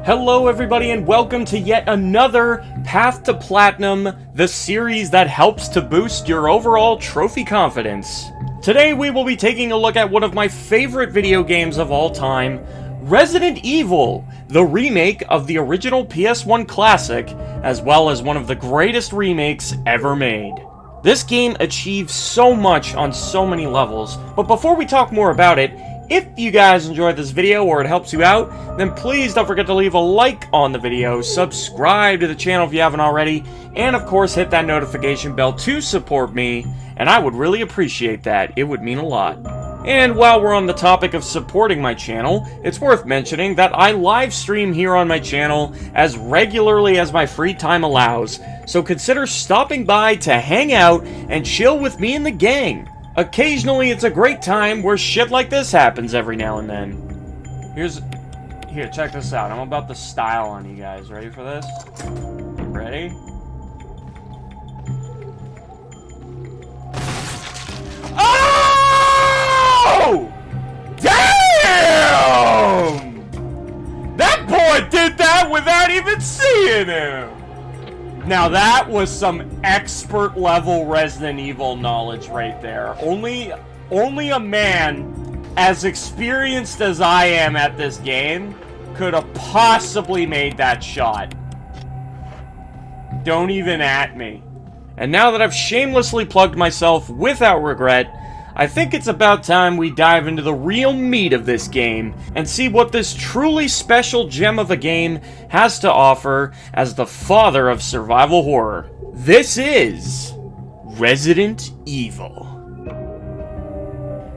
Hello everybody and welcome to yet another Path to Platinum, the series that helps to boost your overall trophy confidence. Today we will be taking a look at one of my favorite video games of all time, Resident Evil, the remake of the original PS1 classic, as well as one of the greatest remakes ever made. This game achieves so much on so many levels, but before we talk more about it, if you guys enjoyed this video or it helps you out, then please don't forget to leave a like on the video, subscribe to the channel if you haven't already, and of course hit that notification bell to support me, and I would really appreciate that. It would mean a lot. And while we're on the topic of supporting my channel, it's worth mentioning that I live stream here on my channel as regularly as my free time allows, so consider stopping by to hang out and chill with me and the gang. Occasionally, it's a great time where shit like this happens every now and then. Here, check this out. I'm about to style on you guys. Ready for this? Ready? Oh! Damn! That boy did that without even seeing him! Now that was some expert level Resident Evil knowledge right there. Only a man as experienced as I am at this game could have possibly made that shot. Don't even at me. And now that I've shamelessly plugged myself without regret, I think it's about time we dive into the real meat of this game and see what this truly special gem of a game has to offer as the father of survival horror. This is Resident Evil.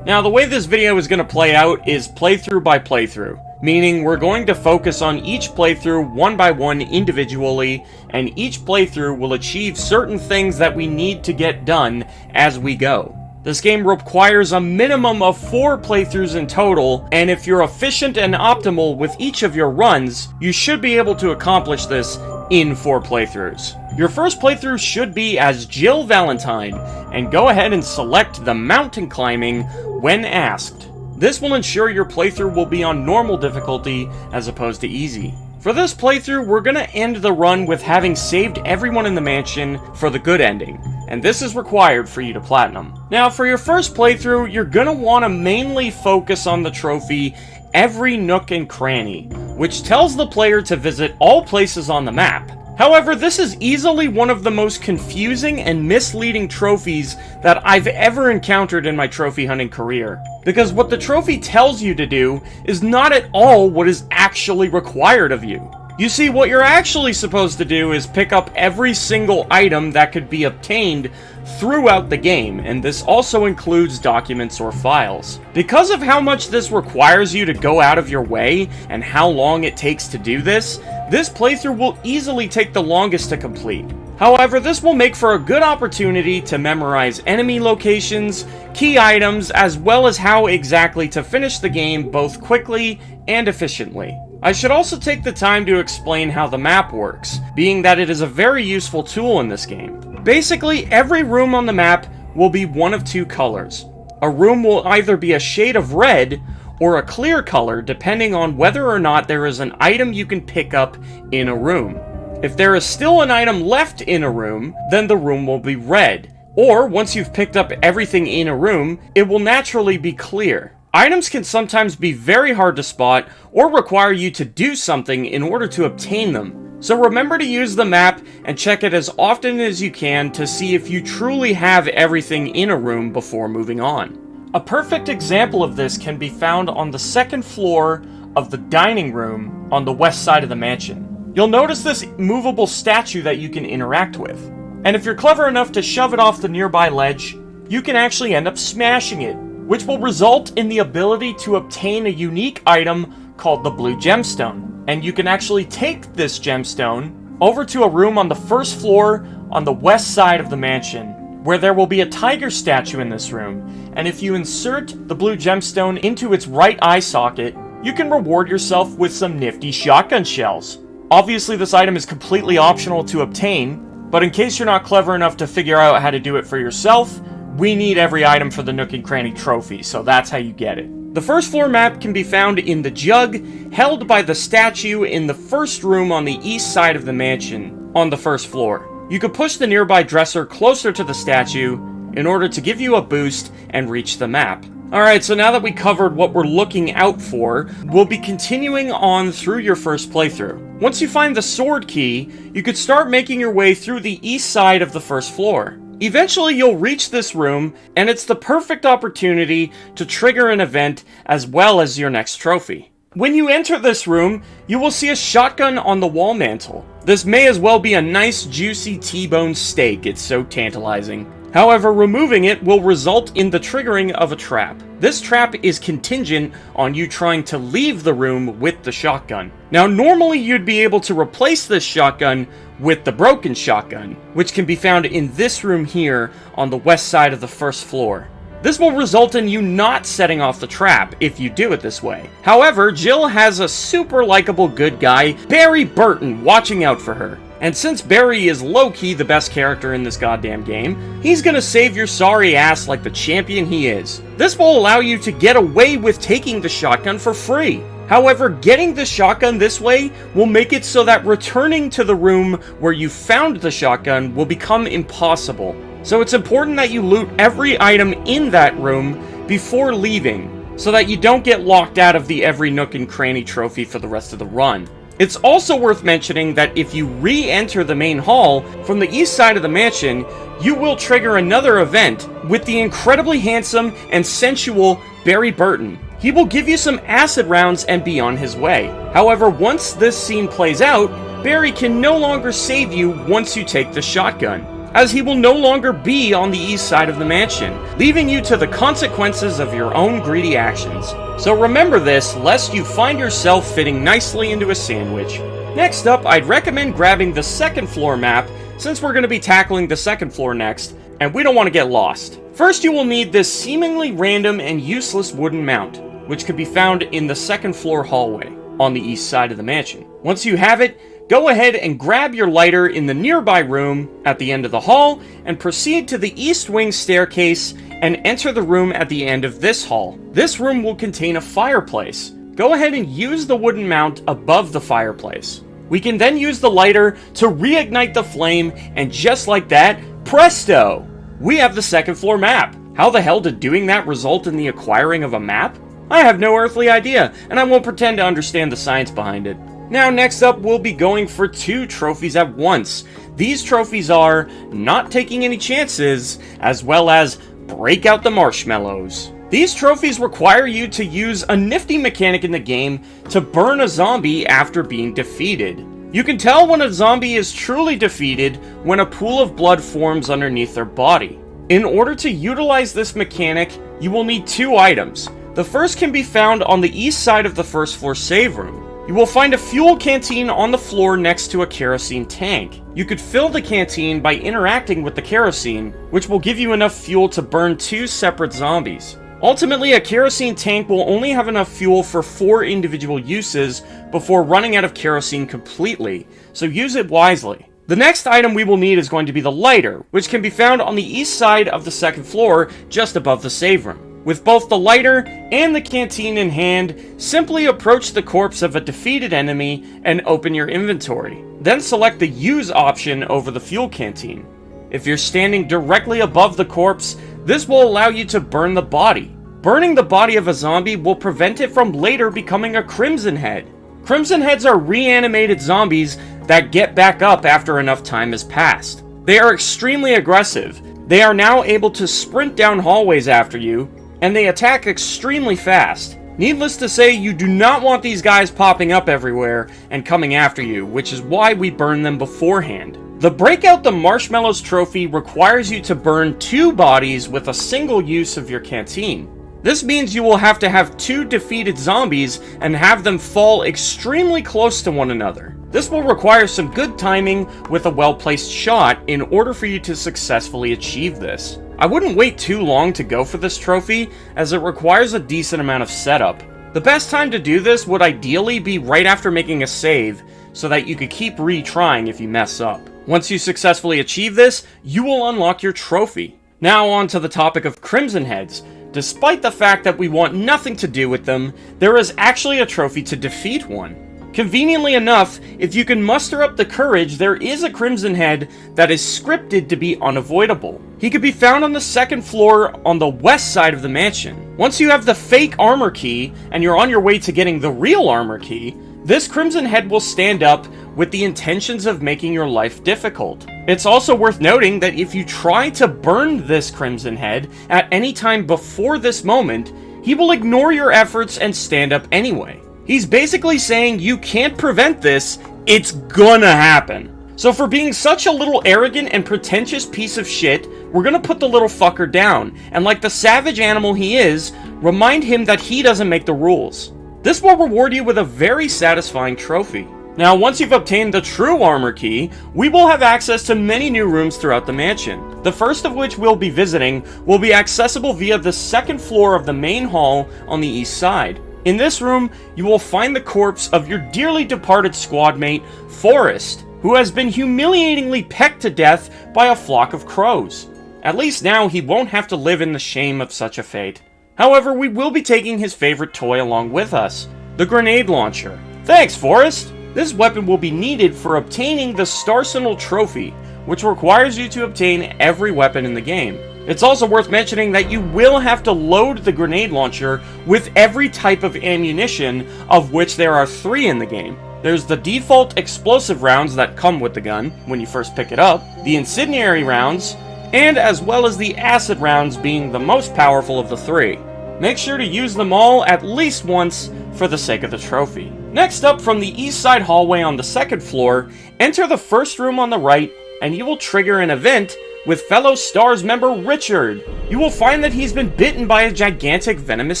Now, the way this video is going to play out is playthrough by playthrough, meaning we're going to focus on each playthrough one by one individually, and each playthrough will achieve certain things that we need to get done as we go. This game requires a minimum of 4 playthroughs in total, and if you're efficient and optimal with each of your runs, you should be able to accomplish this in 4 playthroughs. Your first playthrough should be as Jill Valentine, and go ahead and select the mountain climbing when asked. This will ensure your playthrough will be on normal difficulty as opposed to easy. For this playthrough, we're gonna end the run with having saved everyone in the mansion for the good ending, and this is required for you to platinum. Now, for your first playthrough, you're gonna want to mainly focus on the trophy Every Nook and Cranny, which tells the player to visit all places on the map. However, this is easily one of the most confusing and misleading trophies that I've ever encountered in my trophy hunting career. Because what the trophy tells you to do is not at all what is actually required of you. You see, what you're actually supposed to do is pick up every single item that could be obtained throughout the game, and this also includes documents or files. Because of how much this requires you to go out of your way, and how long it takes to do this playthrough will easily take the longest to complete. However, this will make for a good opportunity to memorize enemy locations, key items, as well as how exactly to finish the game both quickly and efficiently. I should also take the time to explain how the map works, being that it is a very useful tool in this game. Basically, every room on the map will be one of 2 colors. A room will either be a shade of red or a clear color depending on whether or not there is an item you can pick up in a room. If there is still an item left in a room, then the room will be red. Or, once you've picked up everything in a room, it will naturally be clear. Items can sometimes be very hard to spot or require you to do something in order to obtain them. So remember to use the map and check it as often as you can to see if you truly have everything in a room before moving on. A perfect example of this can be found on the 2nd floor of the dining room on the west side of the mansion. You'll notice this movable statue that you can interact with. And if you're clever enough to shove it off the nearby ledge, you can actually end up smashing it, which will result in the ability to obtain a unique item called the blue gemstone. And you can actually take this gemstone over to a room on the 1st floor on the west side of the mansion, where there will be a tiger statue in this room, and if you insert the blue gemstone into its right eye socket, you can reward yourself with some nifty shotgun shells. Obviously, this item is completely optional to obtain, but in case you're not clever enough to figure out how to do it for yourself, we need every item for the Nook and Cranny trophy, so that's how you get it. The first floor map can be found in the jug held by the statue in the first room on the east side of the mansion, on the first floor. You could push the nearby dresser closer to the statue in order to give you a boost and reach the map. Alright, so now that we covered what we're looking out for, we'll be continuing on through your first playthrough. Once you find the sword key, you could start making your way through the east side of the first floor. Eventually you'll reach this room, and it's the perfect opportunity to trigger an event as well as your next trophy. When you enter this room, you will see a shotgun on the wall mantle. This may as well be a nice juicy T-bone steak, it's so tantalizing. However, removing it will result in the triggering of a trap. This trap is contingent on you trying to leave the room with the shotgun. Now, normally you'd be able to replace this shotgun with the broken shotgun, which can be found in this room here on the west side of the first floor. This will result in you not setting off the trap if you do it this way. However, Jill has a super likable good guy, Barry Burton, watching out for her. And since Barry is low-key the best character in this goddamn game, he's gonna save your sorry ass like the champion he is. This will allow you to get away with taking the shotgun for free. However, getting the shotgun this way will make it so that returning to the room where you found the shotgun will become impossible. So it's important that you loot every item in that room before leaving, so that you don't get locked out of the every Nook and Cranny trophy for the rest of the run. It's also worth mentioning that if you re-enter the main hall from the east side of the mansion, you will trigger another event with the incredibly handsome and sensual Barry Burton. He will give you some acid rounds and be on his way. However, once this scene plays out, Barry can no longer save you once you take the shotgun, as he will no longer be on the east side of the mansion, leaving you to the consequences of your own greedy actions. So remember this, lest you find yourself fitting nicely into a sandwich. Next up, I'd recommend grabbing the second floor map, since we're going to be tackling the second floor next, and we don't want to get lost. First, you will need this seemingly random and useless wooden mount, which can be found in the second floor hallway, on the east side of the mansion. Once you have it, go ahead and grab your lighter in the nearby room at the end of the hall and proceed to the east wing staircase and enter the room at the end of this hall. This room will contain a fireplace. Go ahead and use the wooden mount above the fireplace. We can then use the lighter to reignite the flame, and just like that, presto! We have the second floor map. How the hell did doing that result in the acquiring of a map? I have no earthly idea, and I won't pretend to understand the science behind it. Now, next up, we'll be going for 2 trophies at once. These trophies are Not Taking Any Chances, as well as Break Out the Marshmallows. These trophies require you to use a nifty mechanic in the game to burn a zombie after being defeated. You can tell when a zombie is truly defeated when a pool of blood forms underneath their body. In order to utilize this mechanic, you will need 2 items. The first can be found on the east side of the first floor save room. You will find a fuel canteen on the floor next to a kerosene tank. You could fill the canteen by interacting with the kerosene, which will give you enough fuel to burn 2 separate zombies. Ultimately, a kerosene tank will only have enough fuel for 4 individual uses before running out of kerosene completely, so use it wisely. The next item we will need is going to be the lighter, which can be found on the east side of the second floor, just above the save room. With both the lighter and the canteen in hand, simply approach the corpse of a defeated enemy and open your inventory. Then select the use option over the fuel canteen. If you're standing directly above the corpse, this will allow you to burn the body. Burning the body of a zombie will prevent it from later becoming a Crimson Head. Crimson Heads are reanimated zombies that get back up after enough time has passed. They are extremely aggressive. They are now able to sprint down hallways after you, and they attack extremely fast. Needless to say, you do not want these guys popping up everywhere and coming after you, which is why we burn them beforehand. The Break Out the Marshmallows trophy requires you to burn 2 bodies with a single use of your canteen. This means you will have to have 2 defeated zombies and have them fall extremely close to one another. This will require some good timing with a well-placed shot in order for you to successfully achieve this. I wouldn't wait too long to go for this trophy, as it requires a decent amount of setup. The best time to do this would ideally be right after making a save, so that you could keep retrying if you mess up. Once you successfully achieve this, you will unlock your trophy. Now on to the topic of Crimson Heads. Despite the fact that we want nothing to do with them, there is actually a trophy to defeat one. Conveniently enough, if you can muster up the courage, there is a Crimson Head that is scripted to be unavoidable. He could be found on the second floor on the west side of the mansion. Once you have the fake armor key, and you're on your way to getting the real armor key, this Crimson Head will stand up with the intentions of making your life difficult. It's also worth noting that if you try to burn this Crimson Head at any time before this moment, he will ignore your efforts and stand up anyway. He's basically saying you can't prevent this, it's gonna happen. So for being such a little arrogant and pretentious piece of shit, we're gonna put the little fucker down, and like the savage animal he is, remind him that he doesn't make the rules. This will reward you with a very satisfying trophy. Now, once you've obtained the true armor key, we will have access to many new rooms throughout the mansion. The first of which we'll be visiting will be accessible via the second floor of the main hall on the east side. In this room, you will find the corpse of your dearly departed squad mate, Forrest, who has been humiliatingly pecked to death by a flock of crows. At least now he won't have to live in the shame of such a fate. However, we will be taking his favorite toy along with us, the grenade launcher. Thanks, Forrest! This weapon will be needed for obtaining the Starsenal trophy, which requires you to obtain every weapon in the game. It's also worth mentioning that you will have to load the grenade launcher with every type of ammunition, of which there are 3 in the game. There's the default explosive rounds that come with the gun when you first pick it up, the incendiary rounds, and as well as the acid rounds being the most powerful of the 3. Make sure to use them all at least once for the sake of the trophy. Next up, from the east side hallway on the second floor, enter the first room on the right, and you will trigger an event with fellow S.T.A.R.S member Richard. You will find that he's been bitten by a gigantic venomous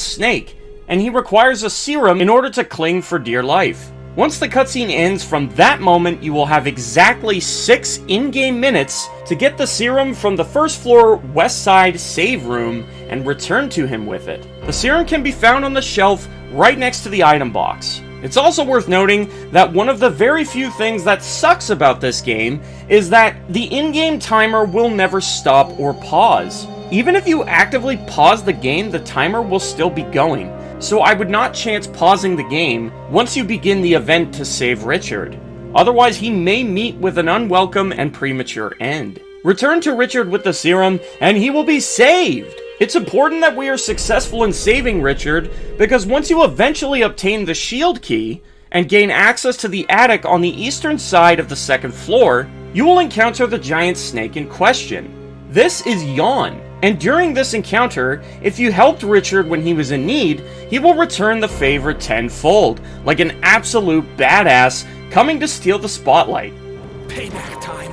snake, and he requires a serum in order to cling for dear life. Once the cutscene ends, from that moment you will have exactly 6 in-game minutes to get the serum from the first floor west side save room and return to him with it. The serum can be found on the shelf right next to the item box. It's also worth noting that one of the very few things that sucks about this game is that the in-game timer will never stop or pause. Even if you actively pause the game, the timer will still be going. So I would not chance pausing the game once you begin the event to save Richard. Otherwise, he may meet with an unwelcome and premature end. Return to Richard with the serum, and he will be saved! It's important that we are successful in saving Richard, because once you eventually obtain the shield key, and gain access to the attic on the eastern side of the second floor, you will encounter the giant snake in question. This is Yawn, and during this encounter, if you helped Richard when he was in need, he will return the favor tenfold, like an absolute badass coming to steal the spotlight. Payback time.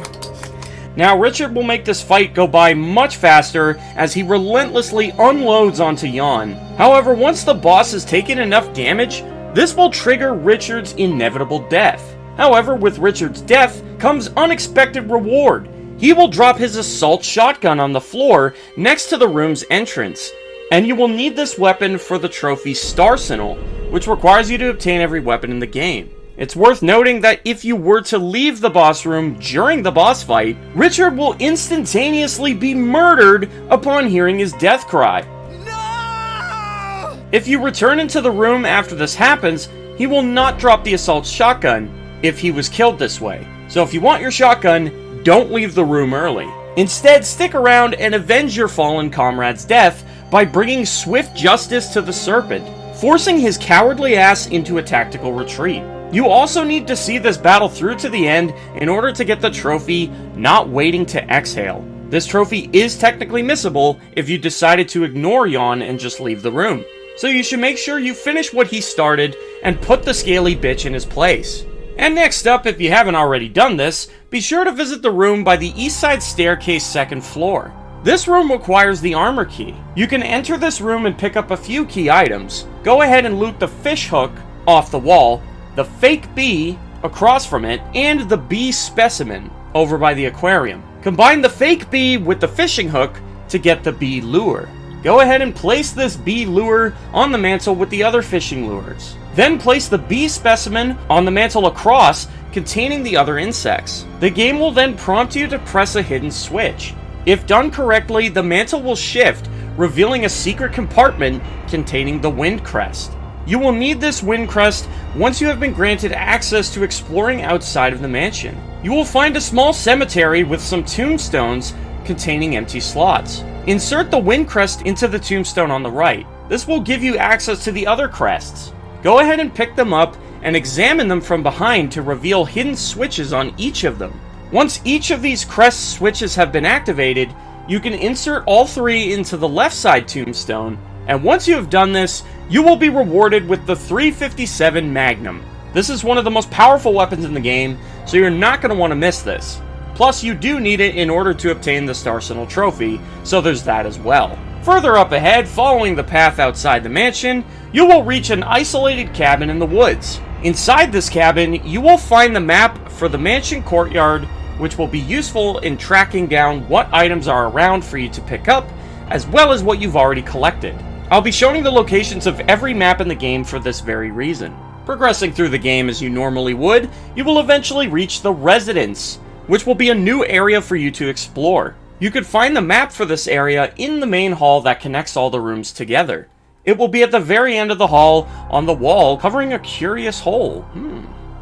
Now, Richard will make this fight go by much faster as he relentlessly unloads onto Yawn. However, once the boss has taken enough damage, this will trigger Richard's inevitable death. However, with Richard's death comes unexpected reward. He will drop his assault shotgun on the floor next to the room's entrance, and you will need this weapon for the trophy Starsenal, which requires you to obtain every weapon in the game. It's worth noting that if you were to leave the boss room during the boss fight, Richard will instantaneously be murdered upon hearing his death cry. No! If you return into the room after this happens, he will not drop the assault shotgun if he was killed this way. So if you want your shotgun, don't leave the room early. Instead, stick around and avenge your fallen comrade's death by bringing swift justice to the Serpent, forcing his cowardly ass into a tactical retreat. You also need to see this battle through to the end in order to get the trophy Not Waiting to Exhale. This trophy is technically missable if you decided to ignore Yawn and just leave the room. So you should make sure you finish what he started and put the scaly bitch in his place. And next up, if you haven't already done this, be sure to visit the room by the east side staircase second floor. This room requires the armor key. You can enter this room and pick up a few key items. Go ahead and loot the fish hook off the wall, the fake bee across from it, and the bee specimen over by the aquarium. Combine the fake bee with the fishing hook to get the bee lure. Go ahead and place this bee lure on the mantle with the other fishing lures. Then place the bee specimen on the mantle across, containing the other insects. The game will then prompt you to press a hidden switch. If done correctly, the mantle will shift, revealing a secret compartment containing the Wind Crest. You will need this Wind Crest once you have been granted access to exploring outside of the mansion. You will find a small cemetery with some tombstones containing empty slots. Insert the Wind Crest into the tombstone on the right. This will give you access to the other crests. Go ahead and pick them up and examine them from behind to reveal hidden switches on each of them. Once each of these crest switches have been activated, you can insert all 3 into the left side tombstone, and once you have done this, you will be rewarded with the 357 Magnum. This is one of the most powerful weapons in the game, so you're not going to want to miss this. Plus, you do need it in order to obtain the Starsenal trophy, so there's that as well. Further up ahead, following the path outside the mansion, you will reach an isolated cabin in the woods. Inside this cabin, you will find the map for the mansion courtyard, which will be useful in tracking down what items are around for you to pick up, as well as what you've already collected. I'll be showing the locations of every map in the game for this very reason. Progressing through the game as you normally would, you will eventually reach the Residence, which will be a new area for you to explore. You could find the map for this area in the main hall that connects all the rooms together. It will be at the very end of the hall on the wall, covering a curious hole.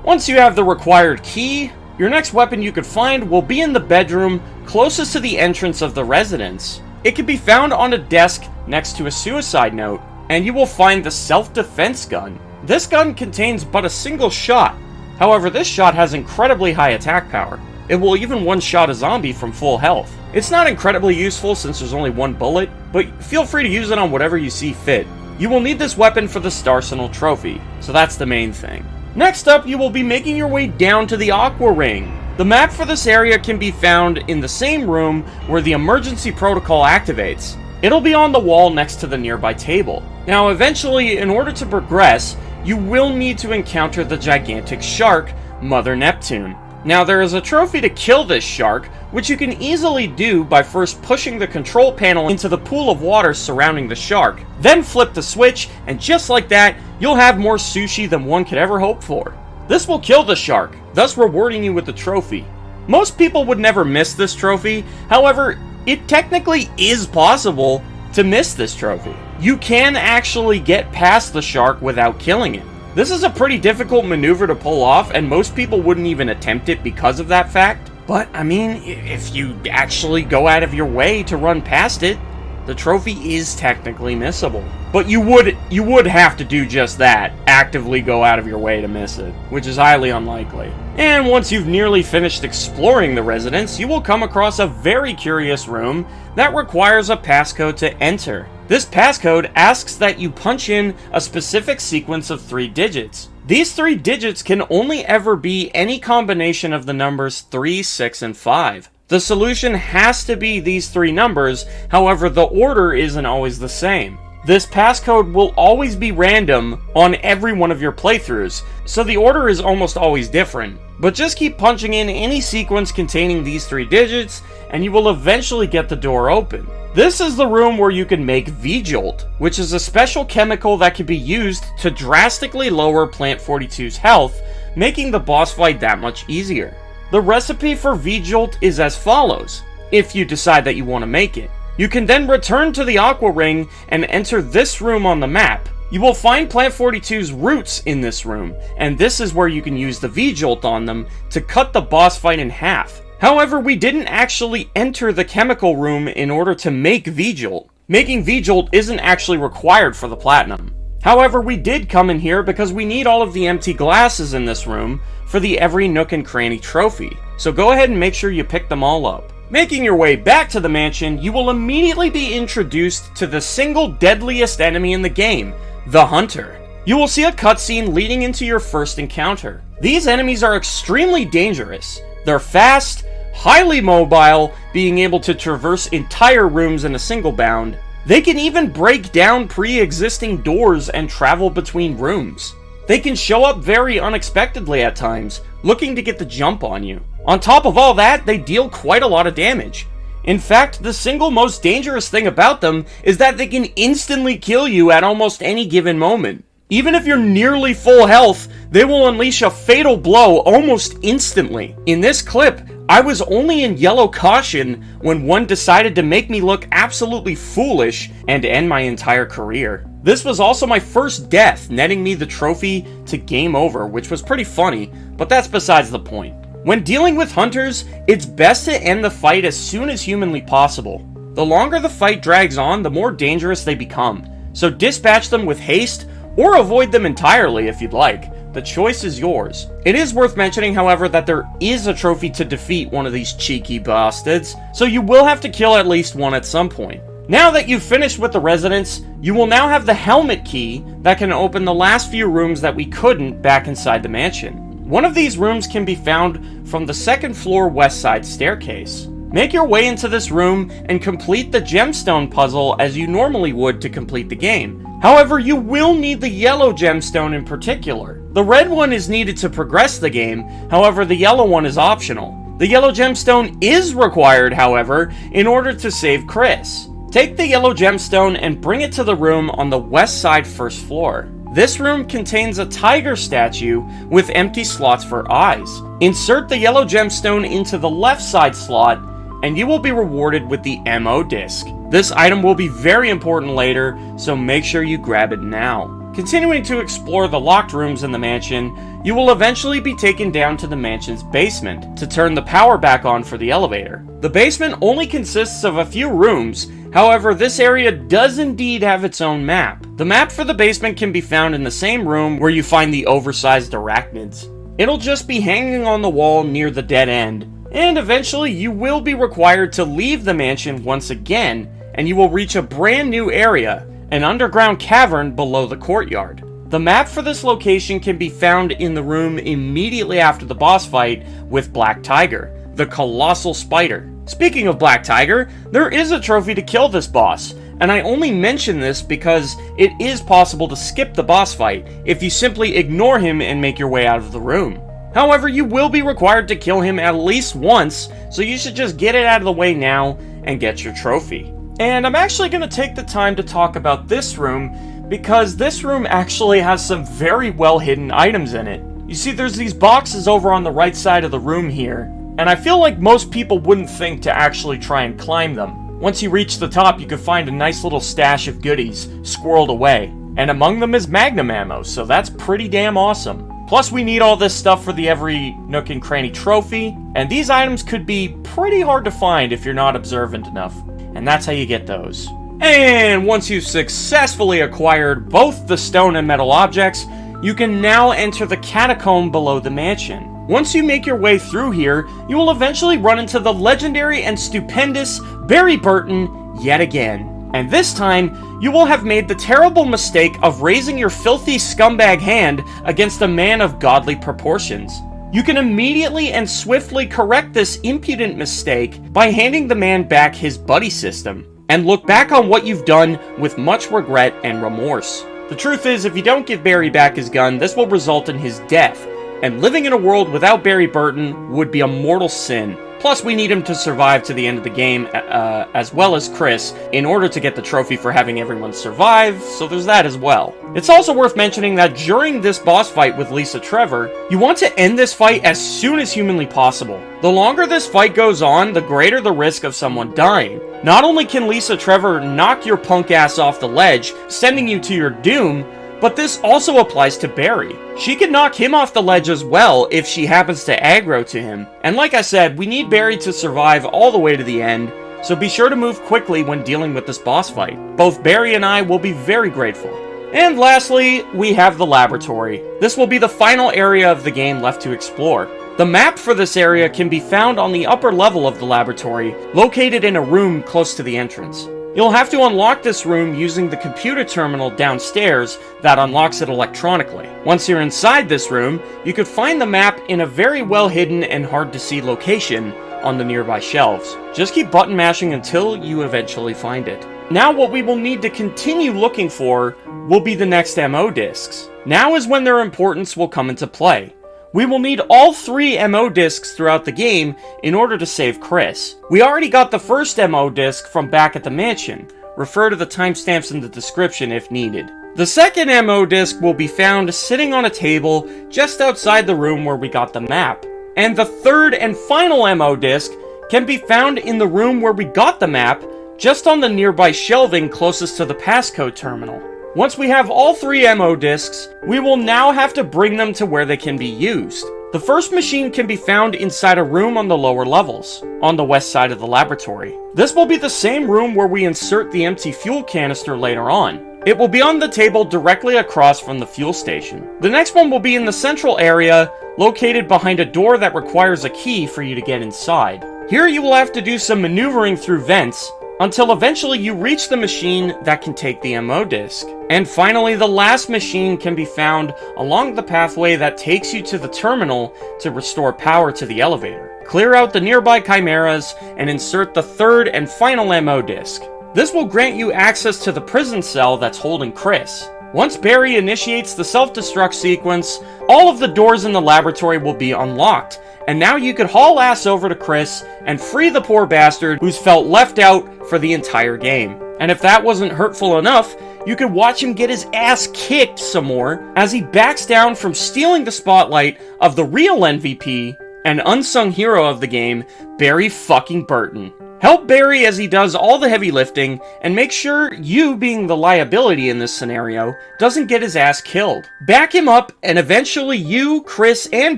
Once you have the required key, your next weapon you could find will be in the bedroom closest to the entrance of the Residence. It can be found on a desk next to a suicide note, and you will find the self-defense gun. This gun contains but a single shot. However, this shot has incredibly high attack power. It will even one-shot a zombie from full health. It's not incredibly useful since there's only one bullet, but feel free to use it on whatever you see fit. You will need this weapon for the Starsenal trophy, so that's the main thing. Next up, you will be making your way down to the Aqua ring. The map for this area can be found in the same room where the emergency protocol activates. It'll be on the wall next to the nearby table. Now, eventually, in order to progress, you will need to encounter the gigantic shark, Mother Neptune. Now, there is a trophy to kill this shark, which you can easily do by first pushing the control panel into the pool of water surrounding the shark. Then flip the switch, and just like that, you'll have more sushi than one could ever hope for. This will kill the shark, thus rewarding you with the trophy. Most people would never miss this trophy, however, it technically is possible to miss this trophy. You can actually get past the shark without killing it. This is a pretty difficult maneuver to pull off, and most people wouldn't even attempt it because of that fact. But, I mean, if you actually go out of your way to run past it, the trophy is technically missable. But you would have to do just that, actively go out of your way to miss it, which is highly unlikely. And once you've nearly finished exploring the residence, you will come across a very curious room that requires a passcode to enter. This passcode asks that you punch in a specific sequence of 3 digits. These 3 digits can only ever be any combination of the numbers 3, 6, and 5. The solution has to be these 3 numbers, however the order isn't always the same. This passcode will always be random on every one of your playthroughs, so the order is almost always different. But just keep punching in any sequence containing these 3 digits, and you will eventually get the door open. This is the room where you can make V-JOLT, which is a special chemical that can be used to drastically lower Plant 42's health, making the boss fight that much easier. The recipe for V-JOLT is as follows, if you decide that you want to make it. You can then return to the Aqua Ring and enter this room on the map. You will find Plant 42's roots in this room, and this is where you can use the V-JOLT on them to cut the boss fight in half. However, we didn't actually enter the chemical room in order to make V-JOLT. Making V-JOLT isn't actually required for the platinum. However, we did come in here because we need all of the empty glasses in this room for the every Nook and Cranny trophy. So go ahead and make sure you pick them all up. Making your way back to the mansion, you will immediately be introduced to the single deadliest enemy in the game, the Hunter. You will see a cutscene leading into your first encounter. These enemies are extremely dangerous. They're fast, highly mobile, being able to traverse entire rooms in a single bound. They can even break down pre-existing doors and travel between rooms. They can show up very unexpectedly at times, looking to get the jump on you. On top of all that, they deal quite a lot of damage. In fact, the single most dangerous thing about them is that they can instantly kill you at almost any given moment. Even if you're nearly full health, they will unleash a fatal blow almost instantly. In this clip, I was only in yellow caution when one decided to make me look absolutely foolish and end my entire career. This was also my first death, netting me the trophy to game over, which was pretty funny, but that's besides the point. When dealing with hunters, it's best to end the fight as soon as humanly possible. The longer the fight drags on, the more dangerous they become, so dispatch them with haste or avoid them entirely if you'd like. The choice is yours. It is worth mentioning, however, that there is a trophy to defeat one of these cheeky bastards, so you will have to kill at least one at some point. Now that you've finished with the residents, you will now have the helmet key that can open the last few rooms that we couldn't back inside the mansion. One of these rooms can be found from the second floor west side staircase. Make your way into this room and complete the gemstone puzzle as you normally would to complete the game. However, you will need the yellow gemstone in particular. The red one is needed to progress the game, however the yellow one is optional. The yellow gemstone is required, however, in order to save Chris. Take the yellow gemstone and bring it to the room on the west side first floor. This room contains a tiger statue with empty slots for eyes. Insert the yellow gemstone into the left side slot, and you will be rewarded with the MO disc. This item will be very important later, so make sure you grab it now. Continuing to explore the locked rooms in the mansion, you will eventually be taken down to the mansion's basement to turn the power back on for the elevator. The basement only consists of a few rooms, however this area does indeed have its own map. The map for the basement can be found in the same room where you find the oversized arachnids. It'll just be hanging on the wall near the dead end, and eventually you will be required to leave the mansion once again, and you will reach a brand new area, an underground cavern below the courtyard. The map for this location can be found in the room immediately after the boss fight with Black Tiger, the colossal spider. Speaking of Black Tiger, there is a trophy to kill this boss, and I only mention this because it is possible to skip the boss fight if you simply ignore him and make your way out of the room. However, you will be required to kill him at least once, so you should just get it out of the way now and get your trophy. And I'm actually going to take the time to talk about this room, because this room actually has some very well hidden items in it. You see, there's these boxes over on the right side of the room here, and I feel like most people wouldn't think to actually try and climb them. Once you reach the top, you can find a nice little stash of goodies squirreled away, and among them is Magnum ammo, so that's pretty damn awesome. Plus, we need all this stuff for the every Nook and Cranny trophy, and these items could be pretty hard to find if you're not observant enough, and that's how you get those. And once you've successfully acquired both the stone and metal objects, you can now enter the catacomb below the mansion. Once you make your way through here, you will eventually run into the legendary and stupendous Barry Burton yet again. And this time, you will have made the terrible mistake of raising your filthy scumbag hand against a man of godly proportions. You can immediately and swiftly correct this impudent mistake by handing the man back his buddy system, and look back on what you've done with much regret and remorse. The truth is, if you don't give Barry back his gun, this will result in his death, and living in a world without Barry Burton would be a mortal sin. Plus, we need him to survive to the end of the game, as well as Chris, in order to get the trophy for having everyone survive, so there's that as well. It's also worth mentioning that during this boss fight with Lisa Trevor, you want to end this fight as soon as humanly possible. The longer this fight goes on, the greater the risk of someone dying. Not only can Lisa Trevor knock your punk ass off the ledge, sending you to your doom, but this also applies to Barry. She can knock him off the ledge as well if she happens to aggro to him. And like I said, we need Barry to survive all the way to the end, so be sure to move quickly when dealing with this boss fight. Both Barry and I will be very grateful. And lastly, we have the laboratory. This will be the final area of the game left to explore. The map for this area can be found on the upper level of the laboratory, located in a room close to the entrance. You'll have to unlock this room using the computer terminal downstairs that unlocks it electronically. Once you're inside this room, you could find the map in a very well hidden and hard to see location on the nearby shelves. Just keep button mashing until you eventually find it. Now what we will need to continue looking for will be the next MO discs. Now is when their importance will come into play. We will need all 3 MO discs throughout the game in order to save Chris. We already got the first MO disc from back at the mansion. Refer to the timestamps in the description if needed. The second MO disc will be found sitting on a table just outside the room where we got the map. And the third and final ammo disc can be found in the room where we got the map, just on the nearby shelving closest to the passcode terminal. Once we have all 3 ammo discs, we will now have to bring them to where they can be used. The first machine can be found inside a room on the lower levels, on the west side of the laboratory. This will be the same room where we insert the empty fuel canister later on. It will be on the table directly across from the fuel station. The next one will be in the central area, located behind a door that requires a key for you to get inside. Here you will have to do some maneuvering through vents, until eventually you reach the machine that can take the ammo disc. And finally, the last machine can be found along the pathway that takes you to the terminal to restore power to the elevator. Clear out the nearby chimeras and insert the third and final ammo disc. This will grant you access to the prison cell that's holding Chris. Once Barry initiates the self-destruct sequence, all of the doors in the laboratory will be unlocked, and now you could haul ass over to Chris and free the poor bastard who's felt left out for the entire game. And if that wasn't hurtful enough, you could watch him get his ass kicked some more as he backs down from stealing the spotlight of the real MVP and unsung hero of the game, Barry fucking Burton. Help Barry as he does all the heavy lifting, and make sure you, being the liability in this scenario, doesn't get his ass killed. Back him up, and eventually you, Chris, and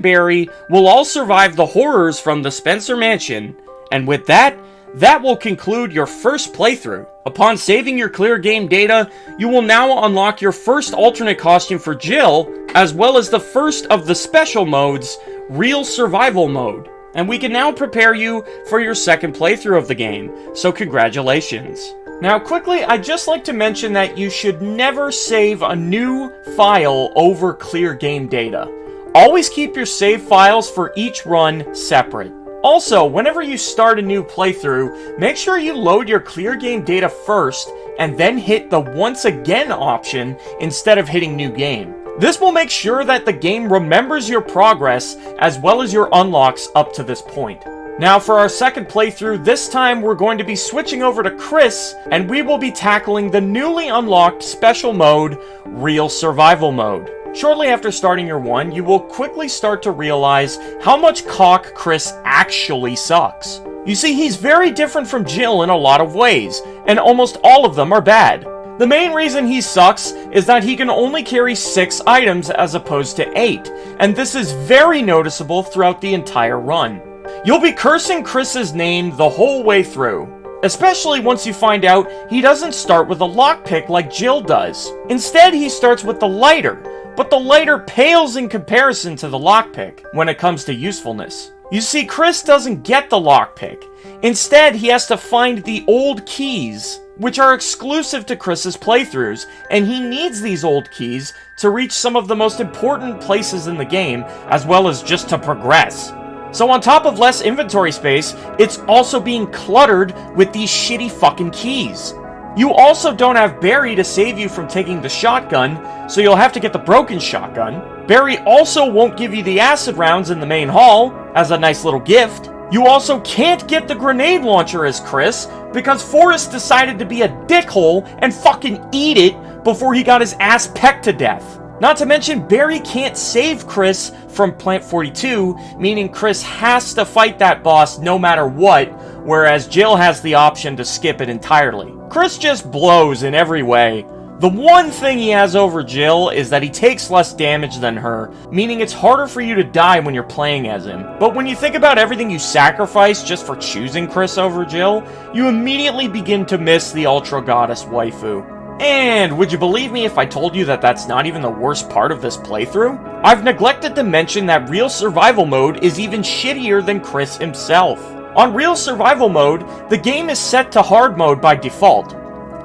Barry will all survive the horrors from the Spencer Mansion. And with that, that will conclude your first playthrough. Upon saving your clear game data, you will now unlock your first alternate costume for Jill, as well as the first of the special modes, Real Survival Mode. And we can now prepare you for your second playthrough of the game, so congratulations. Now quickly, I'd just like to mention that you should never save a new file over clear game data. Always keep your save files for each run separate. Also, whenever you start a new playthrough, make sure you load your clear game data first, and then hit the once again option instead of hitting new game. This will make sure that the game remembers your progress as well as your unlocks up to this point. Now for our second playthrough, this time we're going to be switching over to Chris, and we will be tackling the newly unlocked special mode, Real Survival Mode. Shortly after starting your one, you will quickly start to realize how much cock Chris actually sucks. You see, he's very different from Jill in a lot of ways, and almost all of them are bad. The main reason he sucks is that he can only carry 6 items as opposed to 8, and this is very noticeable throughout the entire run. You'll be cursing Chris's name the whole way through, especially once you find out he doesn't start with a lockpick like Jill does. Instead, he starts with the lighter, but the lighter pales in comparison to the lockpick when it comes to usefulness. You see, Chris doesn't get the lockpick. Instead, he has to find the old keys, which are exclusive to Chris's playthroughs, and he needs these old keys to reach some of the most important places in the game, as well as just to progress. So on top of less inventory space, it's also being cluttered with these shitty fucking keys. You also don't have Barry to save you from taking the shotgun, so you'll have to get the broken shotgun. Barry also won't give you the acid rounds in the main hall, as a nice little gift. You also can't get the grenade launcher as Chris, because Forrest decided to be a dickhole and fucking eat it before he got his ass pecked to death. Not to mention, Barry can't save Chris from Plant 42, meaning Chris has to fight that boss no matter what, whereas Jill has the option to skip it entirely. Chris just blows in every way. The one thing he has over Jill is that he takes less damage than her, meaning it's harder for you to die when you're playing as him. But when you think about everything you sacrifice just for choosing Chris over Jill, you immediately begin to miss the Ultra Goddess waifu. And would you believe me if I told you that that's not even the worst part of this playthrough? I've neglected to mention that Real Survival Mode is even shittier than Chris himself. On Real Survival Mode, the game is set to hard mode by default.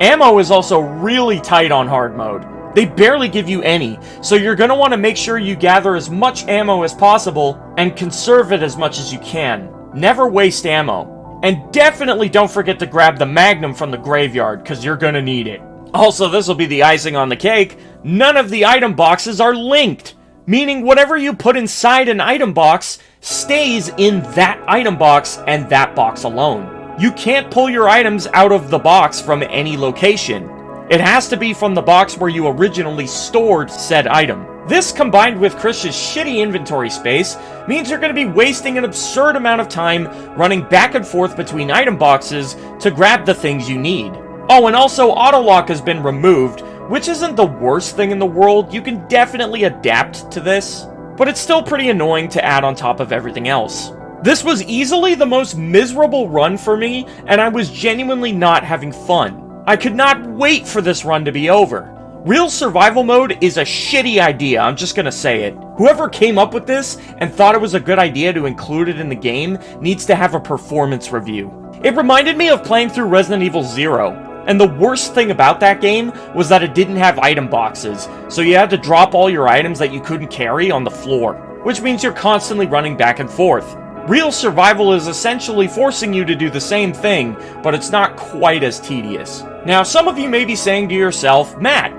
Ammo is also really tight on hard mode. They barely give you any, so you're going to want to make sure you gather as much ammo as possible and conserve it as much as you can. Never waste ammo. And definitely don't forget to grab the Magnum from the graveyard, because you're going to need it. Also, this will be the icing on the cake, none of the item boxes are linked, meaning whatever you put inside an item box stays in that item box and that box alone. You can't pull your items out of the box from any location. It has to be from the box where you originally stored said item. This, combined with Chris's shitty inventory space, means you're going to be wasting an absurd amount of time running back and forth between item boxes to grab the things you need. Oh, and also auto-lock has been removed, which isn't the worst thing in the world. You can definitely adapt to this, but it's still pretty annoying to add on top of everything else. This was easily the most miserable run for me, and I was genuinely not having fun. I could not wait for this run to be over. Real survival mode is a shitty idea, I'm just gonna say it. Whoever came up with this and thought it was a good idea to include it in the game needs to have a performance review. It reminded me of playing through Resident Evil 0. And the worst thing about that game was that it didn't have item boxes, so you had to drop all your items that you couldn't carry on the floor, which means you're constantly running back and forth. Real survival is essentially forcing you to do the same thing, but it's not quite as tedious. Now, some of you may be saying to yourself, Matt,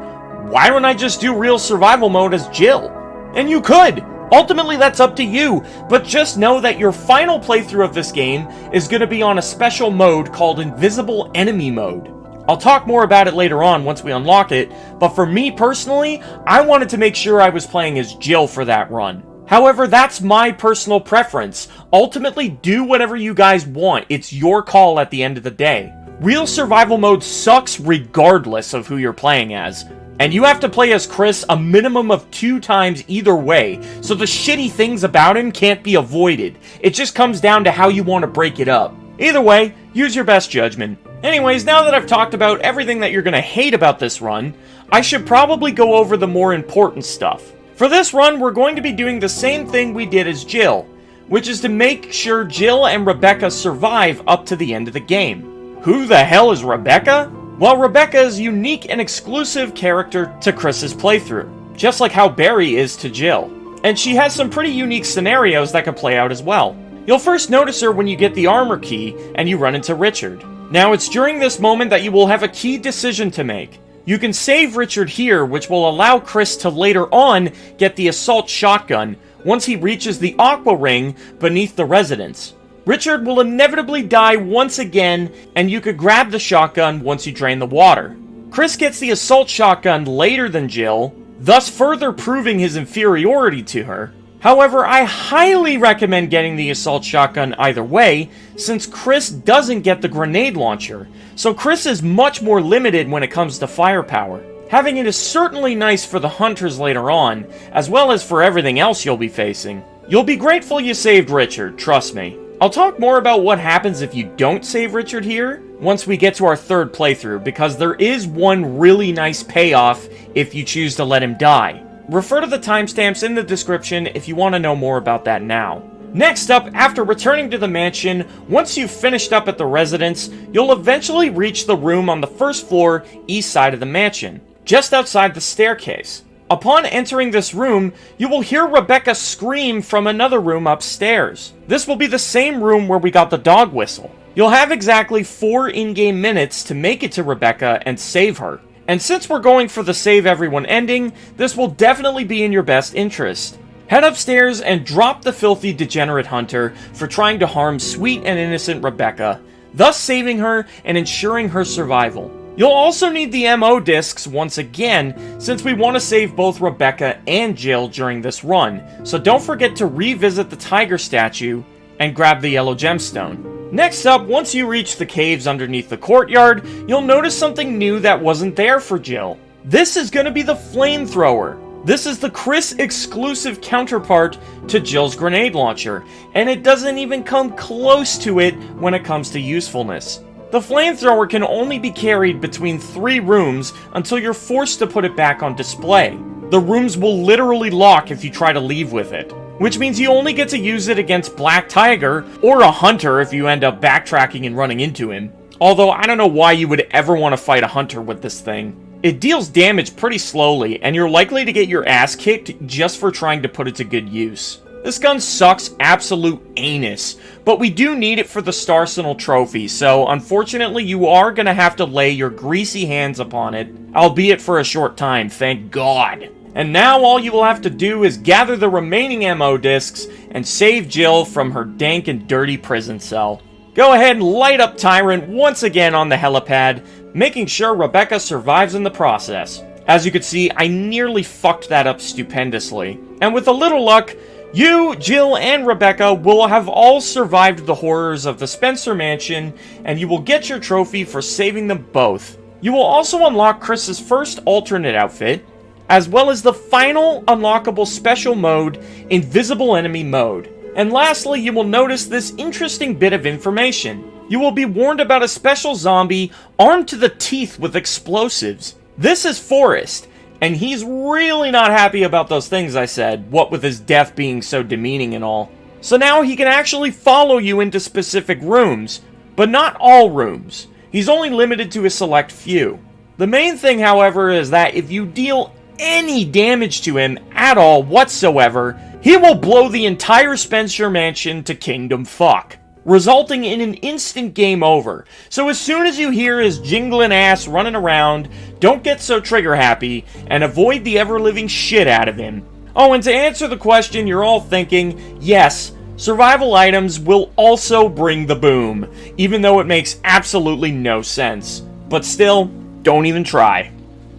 why don't I just do real survival mode as Jill? And you could! Ultimately, that's up to you, but just know that your final playthrough of this game is going to be on a special mode called Invisible Enemy Mode. I'll talk more about it later on once we unlock it, but for me personally, I wanted to make sure I was playing as Jill for that run. However, that's my personal preference. Ultimately, do whatever you guys want. It's your call at the end of the day. Real survival mode sucks regardless of who you're playing as. And you have to play as Chris a minimum of 2 times either way, so the shitty things about him can't be avoided. It just comes down to how you want to break it up. Either way, use your best judgment. Anyways, now that I've talked about everything that you're going to hate about this run, I should probably go over the more important stuff. For this run, we're going to be doing the same thing we did as Jill, which is to make sure Jill and Rebecca survive up to the end of the game. Who the hell is Rebecca? Well, Rebecca is a unique and exclusive character to Chris's playthrough, just like how Barry is to Jill. And she has some pretty unique scenarios that can play out as well. You'll first notice her when you get the armor key and you run into Richard. Now, it's during this moment that you will have a key decision to make. You can save Richard here, which will allow Chris to later on get the assault shotgun once he reaches the Aqua ring beneath the residence. Richard will inevitably die once again, and you could grab the shotgun once you drain the water. Chris gets the assault shotgun later than Jill, thus further proving his inferiority to her. However, I highly recommend getting the assault shotgun either way, since Chris doesn't get the grenade launcher, so Chris is much more limited when it comes to firepower. Having it is certainly nice for the hunters later on, as well as for everything else you'll be facing. You'll be grateful you saved Richard, trust me. I'll talk more about what happens if you don't save Richard here once we get to our third playthrough, because there is one really nice payoff if you choose to let him die. Refer to the timestamps in the description if you want to know more about that now. Next up, after returning to the mansion, once you've finished up at the residence, you'll eventually reach the room on the first floor, east side of the mansion, just outside the staircase. Upon entering this room, you will hear Rebecca scream from another room upstairs. This will be the same room where we got the dog whistle. You'll have exactly 4 in-game minutes to make it to Rebecca and save her. And since we're going for the save everyone ending, this will definitely be in your best interest. Head upstairs and drop the filthy degenerate hunter for trying to harm sweet and innocent Rebecca, thus saving her and ensuring her survival. You'll also need the MO discs once again, since we want to save both Rebecca and Jill during this run, so don't forget to revisit the tiger statue and grab the yellow gemstone. Next up, once you reach the caves underneath the courtyard, you'll notice something new that wasn't there for Jill. This is going to be the Flamethrower. This is the Chris exclusive counterpart to Jill's grenade launcher, and it doesn't even come close to it when it comes to usefulness. The Flamethrower can only be carried between 3 rooms until you're forced to put it back on display. The rooms will literally lock if you try to leave with it, which means you only get to use it against Black Tiger or a hunter if you end up backtracking and running into him. Although I don't know why you would ever want to fight a hunter with this thing. It deals damage pretty slowly, and you're likely to get your ass kicked just for trying to put it to good use. This gun sucks absolute anus, but we do need it for the Starsenal trophy, so unfortunately you are going to have to lay your greasy hands upon it, albeit for a short time, thank God. And now all you will have to do is gather the remaining MO discs and save Jill from her dank and dirty prison cell. Go ahead and light up Tyrant once again on the helipad, making sure Rebecca survives in the process. As you can see, I nearly fucked that up stupendously. And with a little luck, you, Jill, and Rebecca will have all survived the horrors of the Spencer Mansion, and you will get your trophy for saving them both. You will also unlock Chris's first alternate outfit, as well as the final unlockable special mode, Invisible Enemy Mode. And lastly, you will notice this interesting bit of information. You will be warned about a special zombie armed to the teeth with explosives. This is Forrest, and he's really not happy about those things I said, what with his death being so demeaning and all. So now he can actually follow you into specific rooms, but not all rooms. He's only limited to a select few. The main thing, however, is that if you deal any damage to him at all whatsoever, he will blow the entire Spencer Mansion to kingdom fuck, resulting in an instant game over. So as soon as you hear his jingling ass running around, don't get so trigger happy, and avoid the ever-living shit out of him. Oh, and to answer the question you're all thinking, yes, survival items will also bring the boom, even though it makes absolutely no sense. But still, don't even try.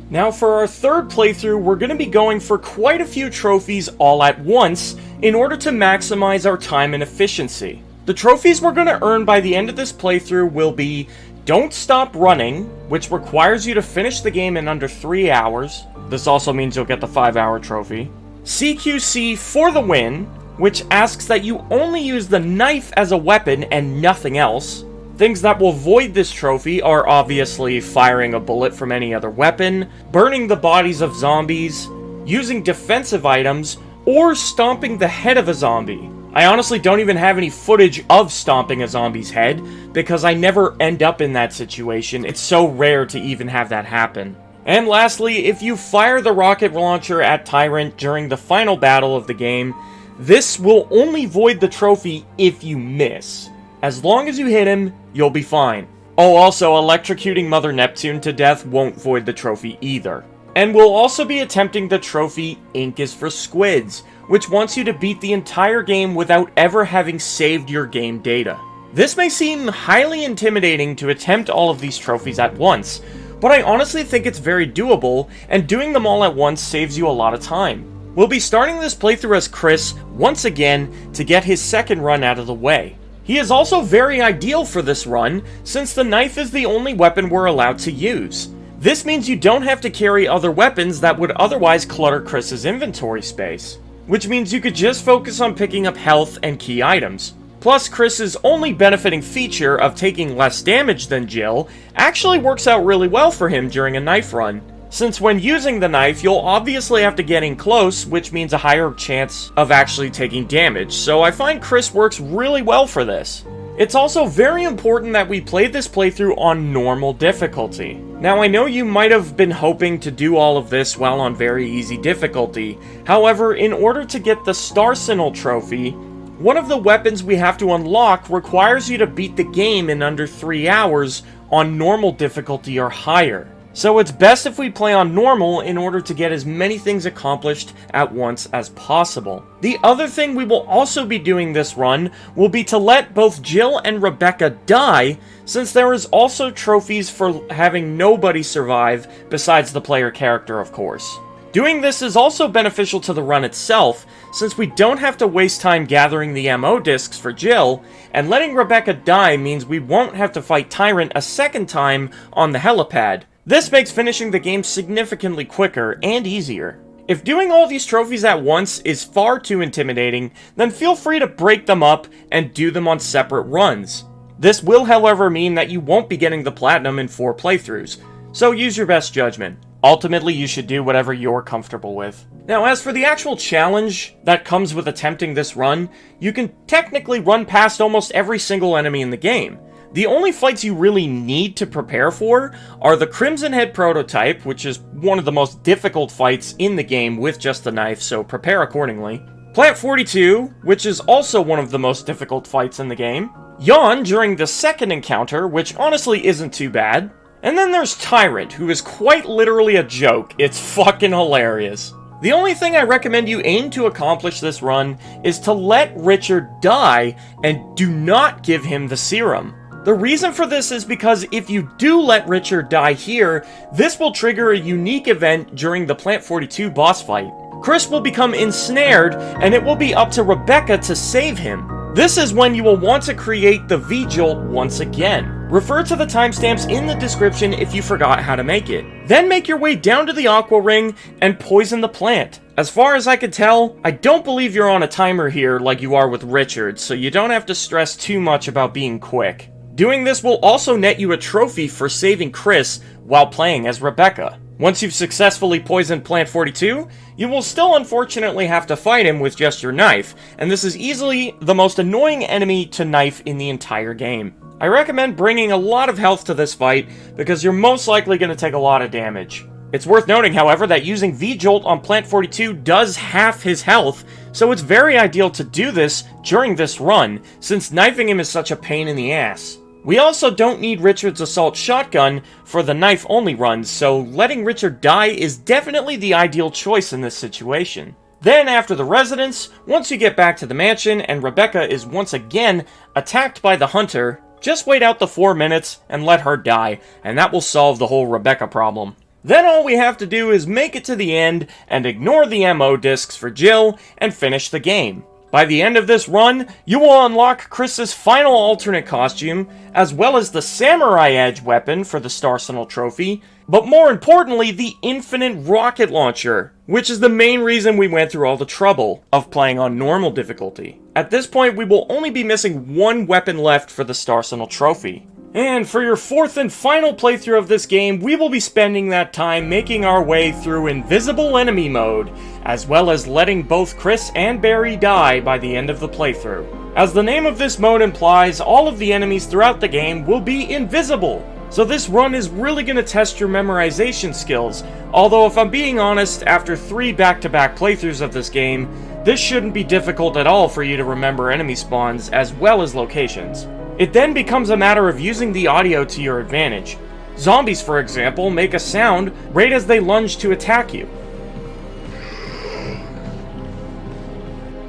Now for our third playthrough, we're going to be going for quite a few trophies all at once in order to maximize our time and efficiency. The trophies we're going to earn by the end of this playthrough will be Don't Stop Running, which requires you to finish the game in under 3 hours. This also means you'll get the 5-hour trophy. CQC for the Win, which asks that you only use the knife as a weapon and nothing else. Things that will void this trophy are obviously firing a bullet from any other weapon, burning the bodies of zombies, using defensive items, or stomping the head of a zombie. I honestly don't even have any footage of stomping a zombie's head, because I never end up in that situation. It's so rare to even have that happen. And lastly, if you fire the rocket launcher at Tyrant during the final battle of the game, this will only void the trophy if you miss. As long as you hit him, you'll be fine. Oh, also, electrocuting Mother Neptune to death won't void the trophy either. And we'll also be attempting the trophy Ink is for Squids, which wants you to beat the entire game without ever having saved your game data. This may seem highly intimidating to attempt all of these trophies at once, but I honestly think it's very doable, and doing them all at once saves you a lot of time. We'll be starting this playthrough as Chris once again to get his second run out of the way. He is also very ideal for this run, since the knife is the only weapon we're allowed to use. This means you don't have to carry other weapons that would otherwise clutter Chris's inventory space, which means you could just focus on picking up health and key items. Plus, Chris's only benefiting feature of taking less damage than Jill actually works out really well for him during a knife run, since when using the knife, you'll obviously have to get in close, which means a higher chance of actually taking damage, so I find Chris works really well for this. It's also very important that we play this playthrough on normal difficulty. Now, I know you might have been hoping to do all of this while on very easy difficulty. However, in order to get the Starsenal trophy, one of the weapons we have to unlock requires you to beat the game in under 3 hours on normal difficulty or higher. So it's best if we play on normal in order to get as many things accomplished at once as possible. The other thing we will also be doing this run will be to let both Jill and Rebecca die, since there is also trophies for having nobody survive besides the player character, of course. Doing this is also beneficial to the run itself, since we don't have to waste time gathering the MO discs for Jill, and letting Rebecca die means we won't have to fight Tyrant a second time on the helipad. This makes finishing the game significantly quicker and easier. If doing all these trophies at once is far too intimidating, then feel free to break them up and do them on separate runs. This will, however, mean that you won't be getting the platinum in 4 playthroughs, so use your best judgment. Ultimately, you should do whatever you're comfortable with. Now, as for the actual challenge that comes with attempting this run, you can technically run past almost every single enemy in the game. The only fights you really need to prepare for are the Crimson Head prototype, which is one of the most difficult fights in the game with just the knife, so prepare accordingly. Plant 42, which is also one of the most difficult fights in the game. Yawn during the second encounter, which honestly isn't too bad. And then there's Tyrant, who is quite literally a joke. It's fucking hilarious. The only thing I recommend you aim to accomplish this run is to let Richard die and do not give him the serum. The reason for this is because if you do let Richard die here, this will trigger a unique event during the Plant 42 boss fight. Chris will become ensnared, and it will be up to Rebecca to save him. This is when you will want to create the V-JOLT once again. Refer to the timestamps in the description if you forgot how to make it. Then make your way down to the Aqua ring and poison the plant. As far as I can tell, I don't believe you're on a timer here like you are with Richard, so you don't have to stress too much about being quick. Doing this will also net you a trophy for saving Chris while playing as Rebecca. Once you've successfully poisoned Plant 42, you will still unfortunately have to fight him with just your knife, and this is easily the most annoying enemy to knife in the entire game. I recommend bringing a lot of health to this fight, because you're most likely going to take a lot of damage. It's worth noting, however, that using V-JOLT on Plant 42 does half his health, so it's very ideal to do this during this run, since knifing him is such a pain in the ass. We also don't need Richard's assault shotgun for the knife-only runs, so letting Richard die is definitely the ideal choice in this situation. Then, after the residence, once you get back to the mansion and Rebecca is once again attacked by the hunter, just wait out the 4 minutes and let her die, and that will solve the whole Rebecca problem. Then all we have to do is make it to the end and ignore the ammo discs for Jill and finish the game. By the end of this run, you will unlock Chris's final alternate costume, as well as the Samurai Edge weapon for the Starsenal trophy, but more importantly, the infinite rocket launcher, which is the main reason we went through all the trouble of playing on normal difficulty. At this point, we will only be missing one weapon left for the Starsenal trophy. And for your 4th and final playthrough of this game, we will be spending that time making our way through Invisible Enemy mode, as well as letting both Chris and Barry die by the end of the playthrough. As the name of this mode implies, all of the enemies throughout the game will be invisible. So this run is really going to test your memorization skills, although if I'm being honest, after 3 back-to-back playthroughs of this game, this shouldn't be difficult at all for you to remember enemy spawns as well as locations. It then becomes a matter of using the audio to your advantage. Zombies, for example, make a sound right as they lunge to attack you.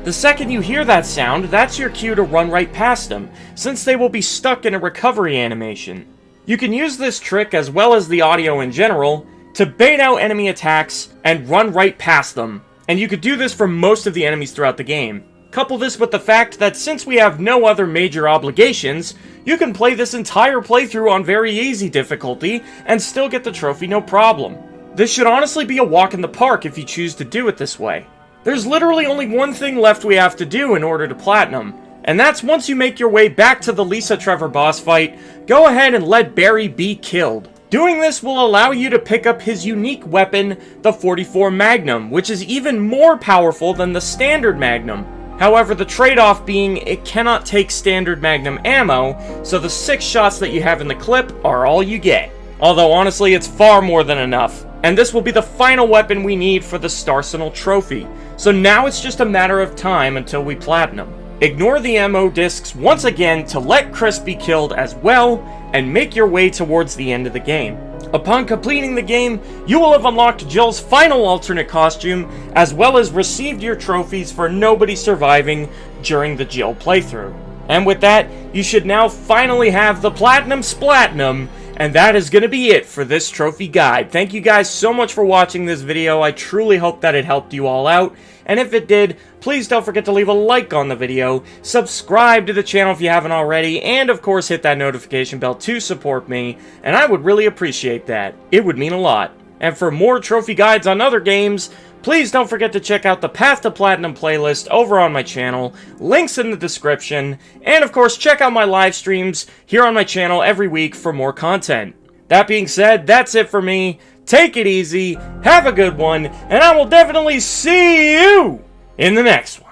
The second you hear that sound, that's your cue to run right past them, since they will be stuck in a recovery animation. You can use this trick, as well as the audio in general, to bait out enemy attacks and run right past them, and you could do this for most of the enemies throughout the game. Couple this with the fact that since we have no other major obligations, you can play this entire playthrough on very easy difficulty and still get the trophy no problem. This should honestly be a walk in the park if you choose to do it this way. There's literally only one thing left we have to do in order to platinum, and that's once you make your way back to the Lisa Trevor boss fight, go ahead and let Barry be killed. Doing this will allow you to pick up his unique weapon, the 44 Magnum, which is even more powerful than the standard Magnum. However, the trade-off being it cannot take standard Magnum ammo, so the 6 shots that you have in the clip are all you get. Although honestly, it's far more than enough. And this will be the final weapon we need for the Starsenal trophy. So now it's just a matter of time until we platinum. Ignore the ammo discs once again to let Chris be killed as well, and make your way towards the end of the game. Upon completing the game, you will have unlocked Jill's final alternate costume, as well as received your trophies for nobody surviving during the Jill playthrough. And with that, you should now finally have the Platinum Splatinum, and that is going to be it for this trophy guide. Thank you guys so much for watching this video. I truly hope that it helped you all out. And if it did, please don't forget to leave a like on the video, subscribe to the channel if you haven't already, and of course hit that notification bell to support me, and I would really appreciate that. It would mean a lot. And for more trophy guides on other games, please don't forget to check out the Path to Platinum playlist over on my channel, links in the description, and of course check out my live streams here on my channel every week for more content. That being said, that's it for me. Take it easy, have a good one, and I will definitely see you in the next one.